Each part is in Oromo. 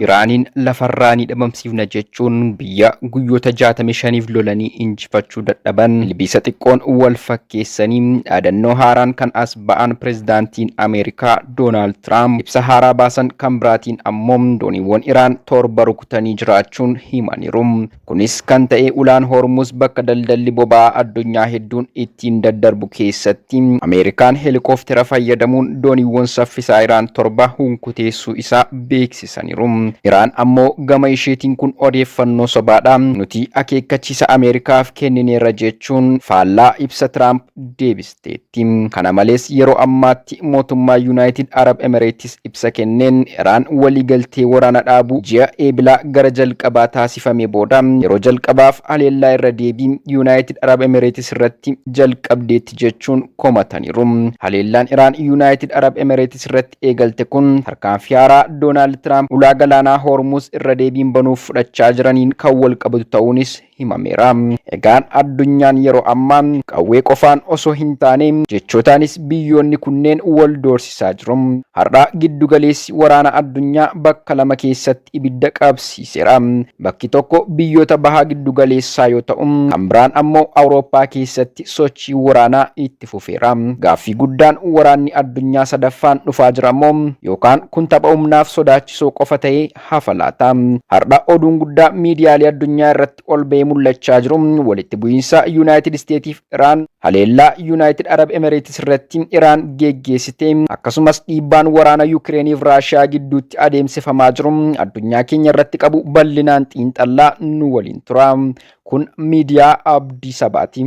Iraaniin lafarraanii dhabamsiifna jechuun biyya guyyoota 65f lolanii injifachuu dadhaban ilbiisa xiqqoon wal fakkeessanii dhaadannoo haaraan kan as ba'an pirezidaantiin Ameerikaa Doonaald Tiraamp ibsa haaraa baasan kan biraatiin ammoo dooniiwwan Iraan torba rukutanii jiraachuun himaniiru. Kunis kan ta'e ulaan Hormuz bakka daldalli boba'aa addunyaa hedduun ittiin daddarbu keessatti Ameerikaan helikooftera fayyadamuun dooniiwwan saffisaa Iraan torba hunkuteessuu isaa beeksisaniiru. Iraan ammoo gama isheetiin kun odeeffannoo sobaadha nuti akeekkachiisa Ameerikaaf kennineerra jechuun faallaa ibsa Tiraamp deebisteetti. Kana malees yeroo ammaatti mootummaa Yuunaayitid Arab Emirates ibsa kenneen Iraan waliigaltee waraana dhaabuu ji'a eebilaa gara jalqabaa taasifame booda yeroo jalqabaaf haleellaa irra deebii Yuunaayitid Arab Emirates irratti jalqabdeetti jechuun komataniiru. Haleellaan Iraan Yuunaayitid Arab Emirates irratti eegalte kun tarkaanfii haaraa Doonaald Tiraamp ulaa galaanaa Hormuz irra deebiin banuuf fudhachaa jiraniin kan wal qabatu ta'uunis himameera. Egaan addunyaan yeroo ammaa qawwee qofaan osoo hin taane jechootaanis biyyoonni kunneen wal doorsisaa jiru. Har'a giddugaleessi waraana addunyaa bakka lama keessatti ibidda qabsiiseera. Bakki tokko biyyoota bahaa giddugaleessaa yoo ta'u, kan biraan ammoo Awurooppaa keessatti sochii waraanaa itti fufeera. Gaaffii guddaan waraanni addunyaa sadaffaan dhufaa jira moo yookaan kun tapha humnaaf sodaachisoo qofa ta'ee hafa laata? Har'a oduun guddaa miidiyaalee addunyaa irratti ol ba'ee mul'achaa jiru walitti bu'iinsa Yuunaayitid Isteetiif Iraan haleellaa Yuunaayitid Arab Emirates irratti Iraan geggeessite akkasumas dhiibbaan waraana Yukireeniif Raashiyaa gidduutti adeemsifamaa jiru addunyaa keenya irratti qabu bal'inaan xiinxallaa nu waliin tura. Kun miidiyaa Abdii Sabaati.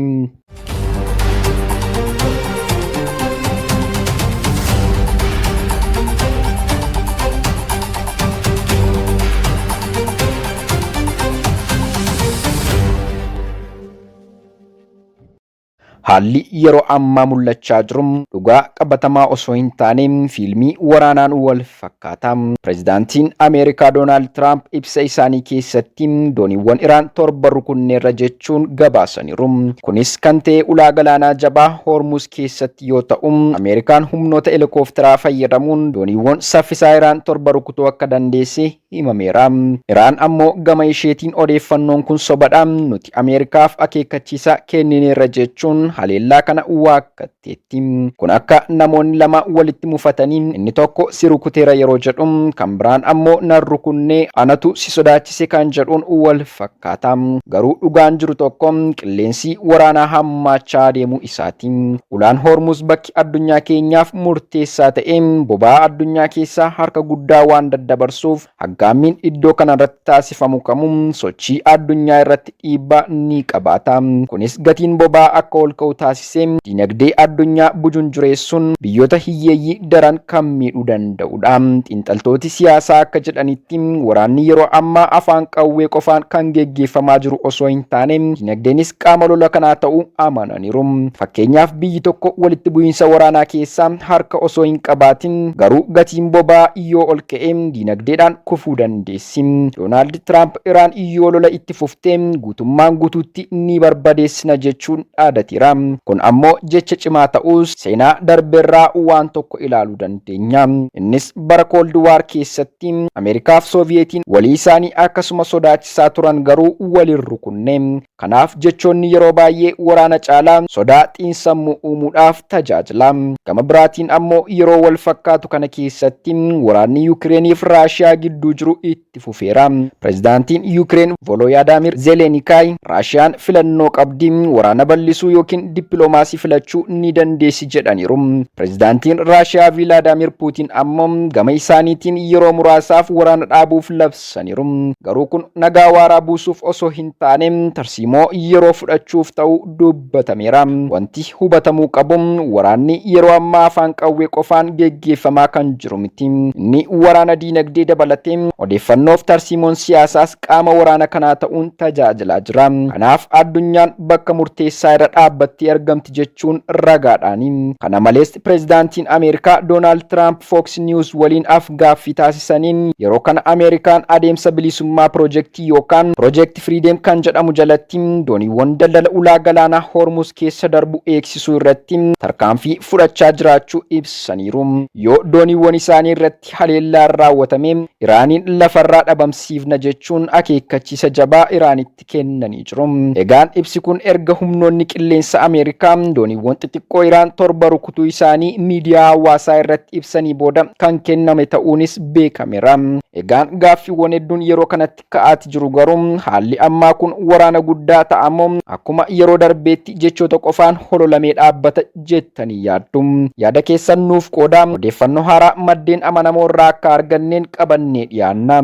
Haalli yeroo ammaa mul'achaa jiru dhugaa qabatamaa osoo hin taane fiilmii waraanaan wal fakkaata. Pirezidaantiin Ameerikaa Doonaald Tiraamp ibsa isaanii keessatti dooniiwwan Iraan torba rukunneerra jechuun gabaasaniiru. Kunis kan ta'e ulaa galaanaa jabaa Hormuz keessatti yoo ta'u, Ameerikaan humnoota helikooftera fayyadamuun dooniiwwan saffisaa Iraan torba rukutuu akka dandeesse himameera. Iraan ammoo gama isheetiin odeeffannoon kun sobadha nuti Ameerikaaf akeekkachiisa kennineerra jechuun haleellaa kana waakkatteetti. Kun akka namoonni lama walitti mufatanii inni tokko si rukuteera yeroo jedhu kan biraan ammoo nan rukunnee anatu si sodaachise kan jedhuun wal fakkaata. Garuu dhugaan jiru tokko qilleensi waraanaa hammaachaa deemuu isaati. Ulaan Hormuz bakki addunyaa keenyaaf murteessaa ta'e boba'aa addunyaa keessaa harka guddaa waan daddabarsuuf haggaammiin iddoo kanarratti taasifamu kamuu sochii addunyaa irratti dhiibbaa ni qabaata. Kunis gatiin boba'aa akka ol ka'u taasisee dinagdee addunyaa bujunjureessuun biyyoota hiyyeeyyii daran kan miidhuu danda'udha. Xiinxaltooti siyaasaa akka jedhanitti waraanni yeroo ammaa afaan qawwee qofaan kan geggeeffamaa jiru osoo hin taane dinagdeenis qaama lola kanaa ta'uu amananiiru. Fakkeenyaaf biyyi tokko walitti bu'iinsa waraanaa keessaa harka osoo hin qabaatin garuu gatiin boba'aa yoo ol ka'e dinagdeedhaan kufuu dandeessi. Doonaald Tiraamp Iraan yoo lola itti fuftee guutummaan guutuutti ni barbadeessina jechuun dhaadateera. Kun ammoo jecha cimaa ta'us seenaa darbeerraa waan tokko ilaaluu dandeenya. Innis bara Cold War keessatti Ameerikaaf Sooviyetiin walii isaanii akkasuma sodaachisaa turan garuu walin rukunne. Kanaaf jechoonni yeroo baay'ee waraana caalaa sodaa xiinsammuu uumuudhaaf tajaajila. Gama biraatiin ammoo yeroo wal fakkaatu kana keessatti waraanni Yukireeniif Raashiyaa gidduu jiru itti fufeera. Pirezidaantiin Yukireen Volodymyr Zelensky Raashiyaan filannoo qabdi waraana bal'isuu yookiin dippiloomaasii filachuu ni dandeessi jedhaniiru. Pirezidaantiin Raashiyaa Vladimir Putin ammoo gama isaaniitiin yeroo muraasaaf waraana dhaabuuf labsaniiru. Garuu kun nagaa waaraa buusuuf osoo hin taane tarsiimoo yeroo fudhachuuf ta'uu dubbatameera. Wanti hubatamuu qabu waraanni yeroo ammaa afaan qawwee qofaan geggeeffamaa kan jiru miti. Inni waraana diinagdee dabalatee odeeffannoof tarsiimoon siyaasaas qaama waraana kanaa ta'uun tajaajilaa jira. Kanaaf addunyaan bakka murteessaa irra dhaabbattee irratti argamti jechuun ragaadhaani. Kana malees pireezidaantiin Ameerikaa Doonaald Tiraamp Fox News waliin af-gaaffii taasisaniin yeroo kana Ameerikaan adeemsa bilisummaa piroojeektii yookaan Project Freedom kan jedhamu jalatti dooniiwwan daldala ulaa galaanaa Hormuz keessa darbu eegsisuu irratti tarkaanfii fudhachaa jiraachuu ibsaniiru. Yoo dooniiwwan isaanii irratti haleellaan raawwatame Iraaniin lafarraa dhabamsiifna jechuun akeekkachiisa jabaa Iraanitti kennanii jiru. Egaan ibsi kun erga humnoonni qilleensa Ameerikaa dooniiwwan xixiqqoo Iraan torba rukutuu isaanii miidiyaa hawaasaa irratti ibsanii booda kan kenname ta'uunis beekameera. Egaan gaaffiiwwan hedduun yeroo kanatti ka'aati jiru garuu haalli ammaa kun waraana guddaa ta'amoo akkuma yeroo darbeetti jechoota qofaan hololamee dhaabbata jettanii yaaddu? Yaada keessan nuuf qoodaa. Odeeffannoo haaraa maddeen amanamoo irraa akka arganneen qabannee dhiyaanna.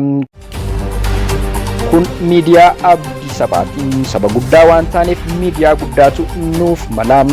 Kun miidiyaa Abdii Sabaati. Saba guddaa waan taaneef miidiyaa guddaatu nuuf mala.